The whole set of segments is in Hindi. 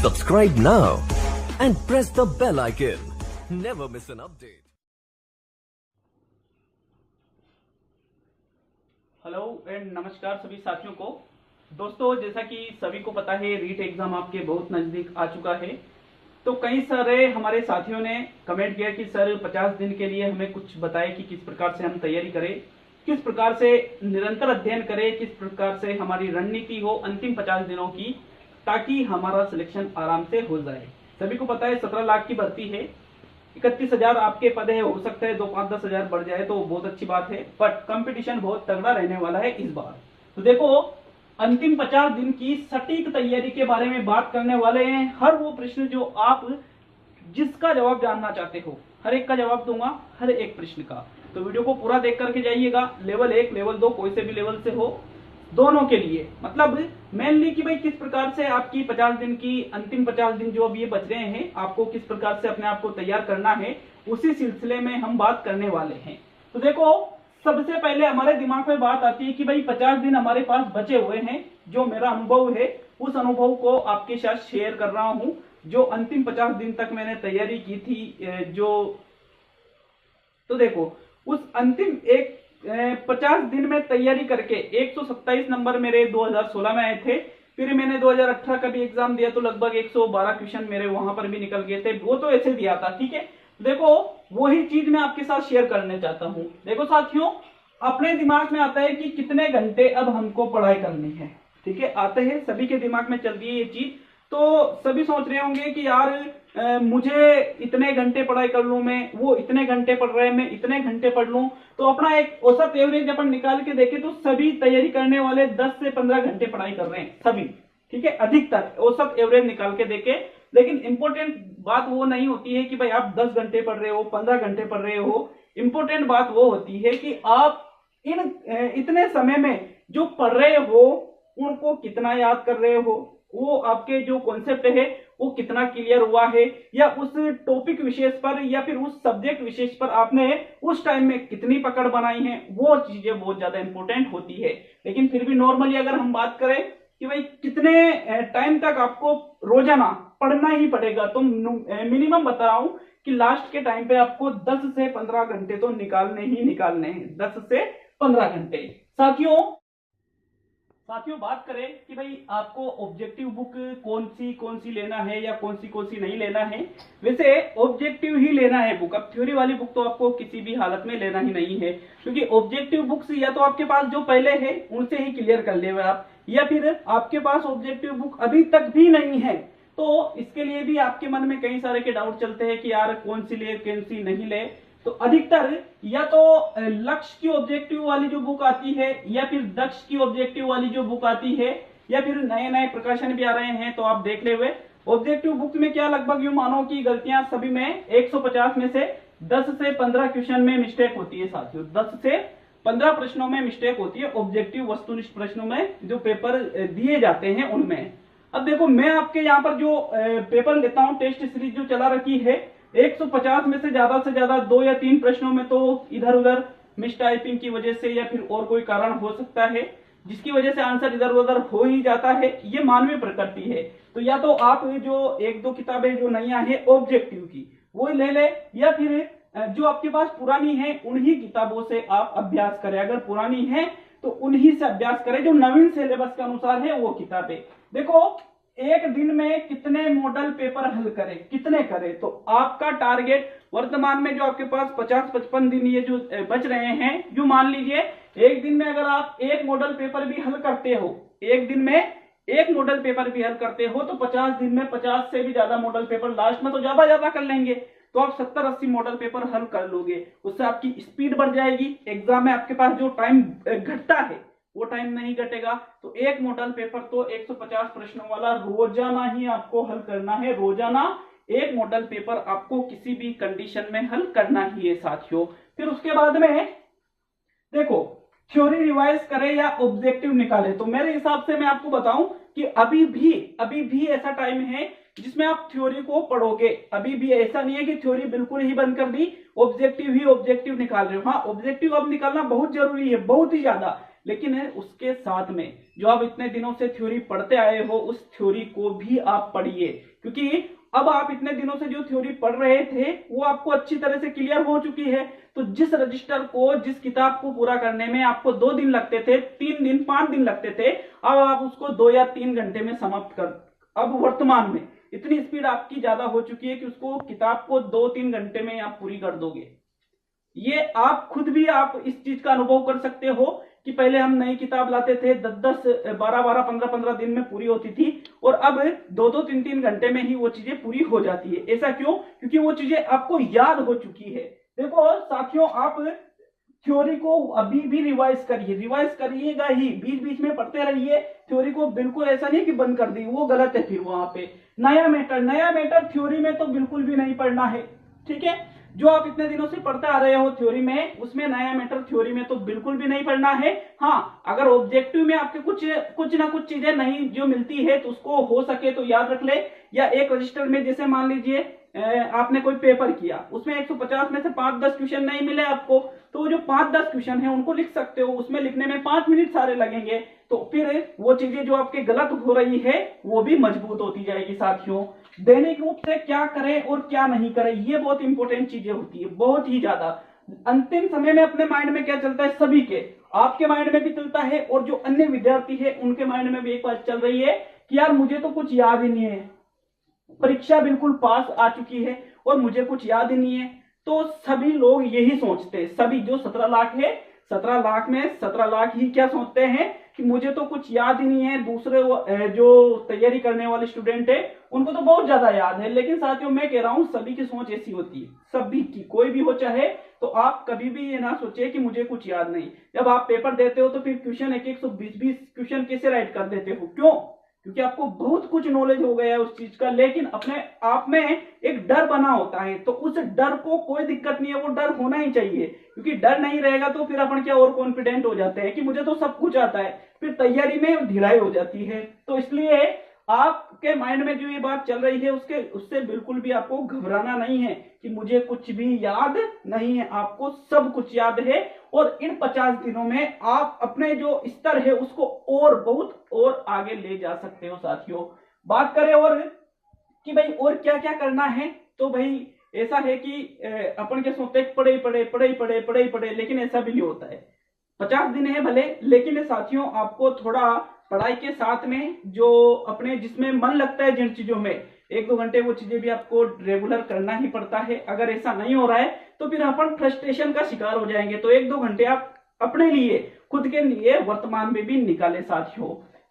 Subscribe now and press the bell icon. Never miss an update. Hello and नमस्कार सभी साथियों को। दोस्तों, जैसा कि सभी को पता है, रीट एग्जाम आपके बहुत नजदीक आ चुका है। तो कई सारे हमारे साथियों ने कमेंट किया कि सर 50 दिन के लिए हमें कुछ बताएं कि किस प्रकार से हम तैयारी करें, किस प्रकार से निरंतर अध्ययन करें, किस प्रकार से हमारी रणनीति हो अंतिम 50 दिनों की, ताकि हमारा सिलेक्शन आराम से हो जाए। सभी को पता है 17 लाख की भर्ती है, 31,000 आपके पद है। हो सकता है 2-5-10 हजार बढ़ जाए तो बहुत अच्छी बात है, बट कंपटीशन बहुत तगड़ा रहने वाला है इस बार। तो देखो, अंतिम 50 दिन की सटीक तैयारी के बारे में बात करने वाले हैं। हर वो प्रश्न जो आप जिसका जवाब जानना चाहते हो, हर एक का जवाब दूंगा, हर एक प्रश्न का। तो वीडियो को पूरा देख करके जाइएगा। लेवल 1, लेवल 2, कोई से भी लेवल से हो, दोनों के लिए। मतलब मेनली कि भाई किस प्रकार से आपकी 50 दिन की अंतिम 50 दिन जो अब ये बच रहे हैं, आपको किस प्रकार से अपने आप को तैयार करना है, उसी सिलसिले में हम बात करने वाले हैं। तो देखो, सबसे पहले हमारे दिमाग में बात आती है कि भाई 50 दिन हमारे पास बचे हुए हैं। जो मेरा अनुभव है, उस अनुभव को आपके साथ शेयर कर रहा हूं। जो अंतिम 50 दिन तक मैंने तैयारी की थी, तो देखो, उस अंतिम 50 दिन में तैयारी करके 127 नंबर मेरे 2016 में आए थे। फिर मैंने 2018 का भी एग्जाम दिया तो लगभग 112 क्वेश्चन मेरे वहां पर भी निकल गए थे। वो तो ऐसे दिया था, ठीक है। देखो, वही चीज मैं आपके साथ शेयर करने चाहता हूं। देखो साथियों, अपने दिमाग में आता है कि कितने घंटे अब हमको पढ़ाई करनी है, ठीक है। आते हैं, सभी के दिमाग में चलती है ये चीज। तो सभी सोच रहे होंगे कि यार मुझे इतने घंटे पढ़ाई कर लूं, मैं वो इतने घंटे पढ़ रहे हैं, मैं इतने घंटे पढ़ लूं। तो अपना एक औसत एवरेज अपन निकाल के देखें तो सभी तैयारी करने वाले 10 से 15 घंटे पढ़ाई कर रहे हैं, सभी, ठीक है। अधिकतर औसत एवरेज निकाल के देखें। लेकिन इंपॉर्टेंट बात वो नहीं होती है कि भाई आप 10 घंटे पढ़ रहे हो, 15 घंटे पढ़ रहे हो। इंपॉर्टेंट बात वो होती है कि आप इतने समय में जो पढ़ रहे हो उनको कितना याद कर रहे हो, वो आपके जो कॉन्सेप्ट है वो कितना क्लियर हुआ है, या उस टॉपिक विशेष पर या फिर उस सब्जेक्ट विशेष पर आपने उस टाइम में कितनी पकड़ बनाई है। वो चीजें बहुत ज्यादा इंपॉर्टेंट होती है। लेकिन फिर भी नॉर्मली अगर हम बात करें कि भाई कितने टाइम तक आपको रोजाना पढ़ना ही पड़ेगा, तो मिनिमम बता रहा हूं कि लास्ट के टाइम पे आपको 10 से 15 घंटे तो निकालने ही निकालने हैं। 10 से 15 घंटे। साथियों, बात करें कि भाई आपको ऑब्जेक्टिव बुक कौन सी लेना है या कौन सी नहीं लेना है। वैसे ऑब्जेक्टिव ही लेना है बुक। अब थ्योरी वाली बुक तो आपको किसी भी हालत में लेना ही नहीं है, क्योंकि ऑब्जेक्टिव बुक्स या तो आपके पास जो पहले है उनसे ही क्लियर कर ले आप, या फिर आपके पास ऑब्जेक्टिव बुक अभी तक भी नहीं है। तो इसके लिए भी आपके मन में कई सारे के डाउट चलते हैं कि यार कौन सी ले, कौन सी नहीं ले। तो अधिकतर या तो लक्ष्य की ऑब्जेक्टिव वाली जो बुक आती है, या फिर दक्ष की ऑब्जेक्टिव वाली जो बुक आती है, या फिर नए नए प्रकाशन भी आ रहे हैं, तो आप देख ले हुए। ऑब्जेक्टिव बुक में क्या लगभग यूं मानो कि गलतियां सभी में 150 में से 10 से 15 क्वेश्चन में मिस्टेक होती है साथियों। 10 से 15 प्रश्नों में मिस्टेक होती है ऑब्जेक्टिव वस्तुनिष्ठ प्रश्नों में जो पेपर दिए जाते हैं उनमें। अब देखो, मैं आपके यहाँ पर जो पेपर लेता हूँ, टेस्ट सीरीज जो चला रखी है, 150 में से ज्यादा 2 या 3 प्रश्नों में तो इधर उधर मिस टाइपिंग की वजह से या फिर और कोई कारण हो सकता है, जिसकी वजह से आंसर इधर उधर हो ही जाता है। ये मानवीय प्रकृति है। तो या तो आप जो 1-2 किताबें जो नई आई है ऑब्जेक्टिव की, वो ले ले, या फिर जो आपके पास पुरानी है उन्हीं किताबों से आप अभ्यास करें। अगर पुरानी है तो उन्हीं से अभ्यास करें, जो नवीन सिलेबस के अनुसार है वो किताबें। देखो, एक दिन में कितने मॉडल पेपर हल करें, कितने करें। तो आपका टारगेट वर्तमान में जो आपके पास 50-55 दिन ये जो बच रहे हैं, जो मान लीजिए एक दिन में अगर आप एक मॉडल पेपर भी हल करते हो, एक दिन में एक मॉडल पेपर भी हल करते हो, तो 50 दिन में 50 से भी ज्यादा मॉडल पेपर लास्ट में तो ज्यादा कर लेंगे। तो आप 70-80 मॉडल पेपर हल कर लोगे। उससे आपकी स्पीड बढ़ जाएगी। एग्जाम में आपके पास जो टाइम घटता है वो टाइम नहीं घटेगा। तो एक मॉडल पेपर तो 150 प्रश्नों वाला रोजाना ही आपको हल करना है। रोजाना एक मॉडल पेपर आपको किसी भी कंडीशन में हल करना ही है साथियों। फिर उसके बाद में देखो, थ्योरी रिवाइज करें या ऑब्जेक्टिव निकाले। तो मेरे हिसाब से मैं आपको बताऊं कि अभी भी ऐसा टाइम है जिसमें आप थ्योरी को पढ़ोगे। अभी भी ऐसा नहीं है कि थ्योरी बिल्कुल ही बंद कर दी, ऑब्जेक्टिव निकाल रहे हो। हाँ, ऑब्जेक्टिव अब निकालना बहुत जरूरी है, बहुत ही ज्यादा। लेकिन उसके साथ में जो आप इतने दिनों से थ्योरी पढ़ते आए हो उस थ्योरी को भी आप पढ़िए, क्योंकि अब आप इतने दिनों से जो थ्योरी पढ़ रहे थे वो आपको अच्छी तरह से क्लियर हो चुकी है। तो जिस रजिस्टर को, जिस किताब को पूरा करने में आपको 2 दिन लगते थे, 3 दिन 5 दिन लगते थे, अब आप उसको 2 या 3 घंटे में समाप्त कर, अब वर्तमान में इतनी स्पीड आपकी ज्यादा हो चुकी है कि उसको किताब को 2-3 घंटे में आप पूरी कर दोगे। ये आप खुद भी आप इस चीज का अनुभव कर सकते हो कि पहले हम नई किताब लाते थे 10-10, 12-12, 15-15 दिन में पूरी होती थी, और अब 2-2, 3-3 घंटे में ही वो चीजें पूरी हो जाती है। ऐसा क्यों? क्योंकि वो चीजें आपको याद हो चुकी है। देखो साथियों, आप थ्योरी को अभी भी रिवाइज करिएगा ही, बीच बीच में पढ़ते रहिए थ्योरी को। बिल्कुल ऐसा नहीं कि बंद कर दी, वो गलत है। फिर वहां पे नया मैटर थ्योरी में तो बिल्कुल भी नहीं पढ़ना है, ठीक है। जो आप इतने दिनों से पढ़ते आ रहे हो थ्योरी में, उसमें नया मैटर थ्योरी में तो बिल्कुल भी नहीं पढ़ना है। हाँ, अगर ऑब्जेक्टिव में आपके कुछ ना कुछ चीजें नहीं जो मिलती है तो उसको हो सके तो याद रख ले, या एक रजिस्टर में जैसे मान लीजिए आपने कोई पेपर किया, उसमें 150 में से 5-10 क्वेश्चन नहीं मिले आपको, तो जो 5-10 क्वेश्चन है उनको लिख सकते हो। उसमें लिखने में 5 मिनट सारे लगेंगे, तो फिर वो चीजें जो आपके गलत हो रही है वो भी मजबूत होती जाएगी। साथियों, दैनिक रूप से क्या करें और क्या नहीं करें, ये बहुत इंपॉर्टेंट चीजें होती है, बहुत ही ज्यादा। अंतिम समय में अपने माइंड में क्या चलता है, सभी के, आपके माइंड में भी चलता है, और जो अन्य विद्यार्थी है उनके माइंड में भी एक बात चल रही है कि यार मुझे तो कुछ याद ही नहीं है, परीक्षा बिल्कुल पास आ चुकी है और मुझे कुछ याद ही नहीं है। तो सभी लोग यही सोचते हैं, सभी जो 17 लाख है, 17 लाख में 17 लाख ही क्या सोचते हैं कि मुझे तो कुछ याद ही नहीं है। दूसरे जो तैयारी करने वाले स्टूडेंट है उनको तो बहुत ज्यादा याद है। लेकिन साथियों, मैं कह रहा हूं सभी की सोच ऐसी होती है, सभी की, कोई भी हो चाहे। तो आप कभी भी ये ना सोचे कि मुझे कुछ याद नहीं। जब आप पेपर देते हो तो फिर क्वेश्चन 120 क्वेश्चन कैसे राइट कर देते हो? क्यों? क्योंकि आपको बहुत कुछ नॉलेज हो गया है उस चीज का, लेकिन अपने आप में एक डर बना होता है। तो उस डर को कोई दिक्कत नहीं है, वो डर होना ही चाहिए, क्योंकि डर नहीं रहेगा तो फिर अपन क्या और कॉन्फिडेंट हो जाते हैं कि मुझे तो सब कुछ आता है, फिर तैयारी में ढिलाई हो जाती है। तो इसलिए आपके माइंड में जो ये बात चल रही है उससे बिल्कुल भी आपको घबराना नहीं है कि मुझे कुछ भी याद नहीं है। आपको सब कुछ याद है, और इन 50 दिनों में आप अपने जो स्तर है उसको और बहुत और आगे ले जा सकते हो। साथियों, बात करें और कि भाई और क्या क्या करना है, तो भाई ऐसा है कि अपन क्या सोचते हैं, पढ़े, लेकिन ऐसा भी नहीं होता है। 50 दिन है भले, लेकिन साथियों आपको थोड़ा पढ़ाई के साथ में जो अपने जिसमें मन लगता है जिन चीजों में, 1-2 घंटे वो चीजें भी आपको रेगुलर करना ही पड़ता है। अगर ऐसा नहीं हो रहा है तो फिर अपन फ्रस्ट्रेशन का शिकार हो जाएंगे। तो 1-2 घंटे आप अपने लिए, खुद के लिए वर्तमान में भी निकाले। साथियों,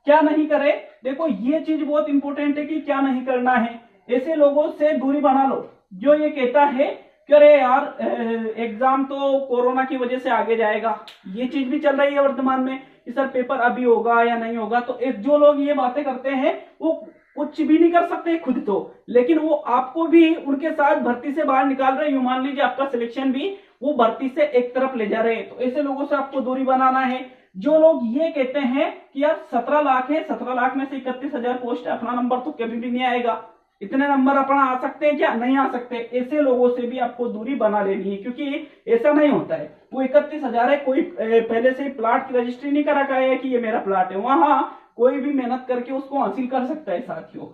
क्या नहीं करे, देखो ये चीज बहुत इंपॉर्टेंट है कि क्या नहीं करना है। ऐसे लोगों से दूरी बना लो जो ये कहता है कि अरे यार एग्जाम तो कोरोना की वजह से आगे जाएगा। ये चीज भी चल रही है वर्तमान में कि सर पेपर अभी होगा या नहीं होगा। तो एक जो लोग ये बातें करते हैं वो कुछ भी नहीं कर सकते खुद तो, लेकिन वो आपको भी उनके साथ भर्ती से बाहर निकाल रहे हैं। मान लीजिए आपका सिलेक्शन भी वो भर्ती से एक तरफ ले जा रहे हैं। तो ऐसे लोगों से आपको दूरी बनाना है। जो लोग ये कहते हैं कि यार 17 लाख है, 17 लाख में से 31,000 पोस्ट है, अपना नंबर तो कभी भी नहीं आएगा, इतने नंबर अपना आ सकते हैं क्या? नहीं आ सकते। ऐसे लोगों से भी आपको दूरी बना लेनी है, क्योंकि ऐसा नहीं होता है वो 31,000 है, कोई पहले से ही प्लाट की रजिस्ट्री नहीं करा है कि ये मेरा प्लाट है। वहां कोई भी मेहनत करके उसको हासिल कर सकता है। साथियों,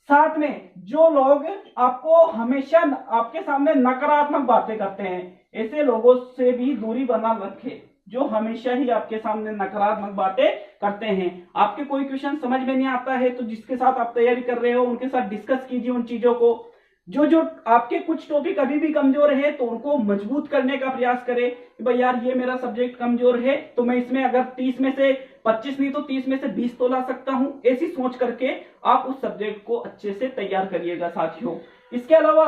साथ में जो लोग आपको हमेशा आपके सामने नकारात्मक बातें करते हैं, ऐसे लोगों से भी दूरी बना रखे, जो हमेशा ही आपके सामने नकारात्मक बातें करते हैं। आपके कोई क्वेश्चन समझ में नहीं आता है तो जिसके साथ आप तैयारी कर रहे हो उनके साथ डिस्कस कीजिए उन चीजों को। जो आपके कुछ टॉपिक अभी भी कमजोर है तो उनको मजबूत करने का प्रयास करें कि भाई यार ये मेरा सब्जेक्ट कमजोर है तो मैं इसमें अगर 30 में से 25 नहीं तो 30 में से 20 तो ला सकता हूं। ऐसी सोच करके आप उस सब्जेक्ट को अच्छे से तैयार करिएगा। साथियों, इसके अलावा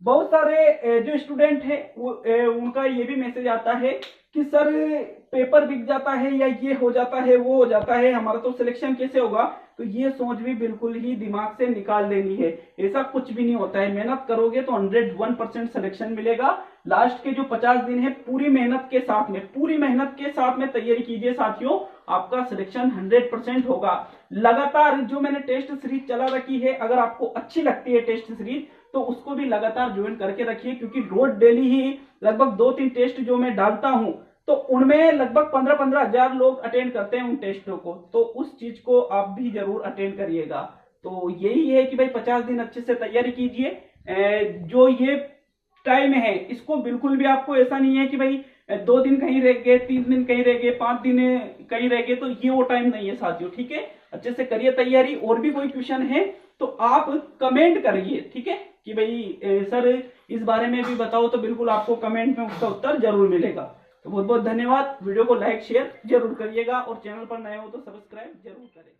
बहुत सारे जो स्टूडेंट है उनका ये भी मैसेज आता है कि सर पेपर बिक जाता है या ये हो जाता है वो हो जाता है, हमारा तो सिलेक्शन कैसे होगा। तो ये सोच भी बिल्कुल ही दिमाग से निकाल देनी है। ऐसा कुछ भी नहीं होता है। मेहनत करोगे तो 101% सिलेक्शन मिलेगा। लास्ट के जो 50 दिन है पूरी मेहनत के साथ में तैयारी कीजिए। साथियों, आपका सिलेक्शन 100% होगा। लगातार जो मैंने टेस्ट सीरीज चला रखी है, अगर आपको अच्छी लगती है टेस्ट सीरीज तो उसको भी लगातार ज्वाइन करके रखिए, क्योंकि रोज डेली ही लगभग 2-3 टेस्ट जो मैं डालता हूं तो उनमें लगभग 15-15 हजार लोग अटेंड करते हैं उन टेस्टों को। तो उस चीज को आप भी जरूर अटेंड करिएगा। तो यही है कि भाई 50 दिन अच्छे से तैयारी कीजिए। जो ये टाइम है इसको बिल्कुल भी आपको ऐसा नहीं है कि भाई 2 दिन कहीं रह गए, 3 दिन कहीं रह गए, 5 दिन कहीं रह गए, तो ये वो टाइम नहीं है साथियों। ठीक है, अच्छे से करिए तैयारी। और भी कोई क्वेश्चन है तो आप कमेंट करिए, ठीक है, कि भाई सर इस बारे में भी बताओ, तो बिल्कुल आपको कमेंट में उसका उत्तर जरूर मिलेगा। तो बहुत बहुत धन्यवाद। वीडियो को लाइक शेयर जरूर करिएगा और चैनल पर नए हो तो सब्सक्राइब जरूर करें।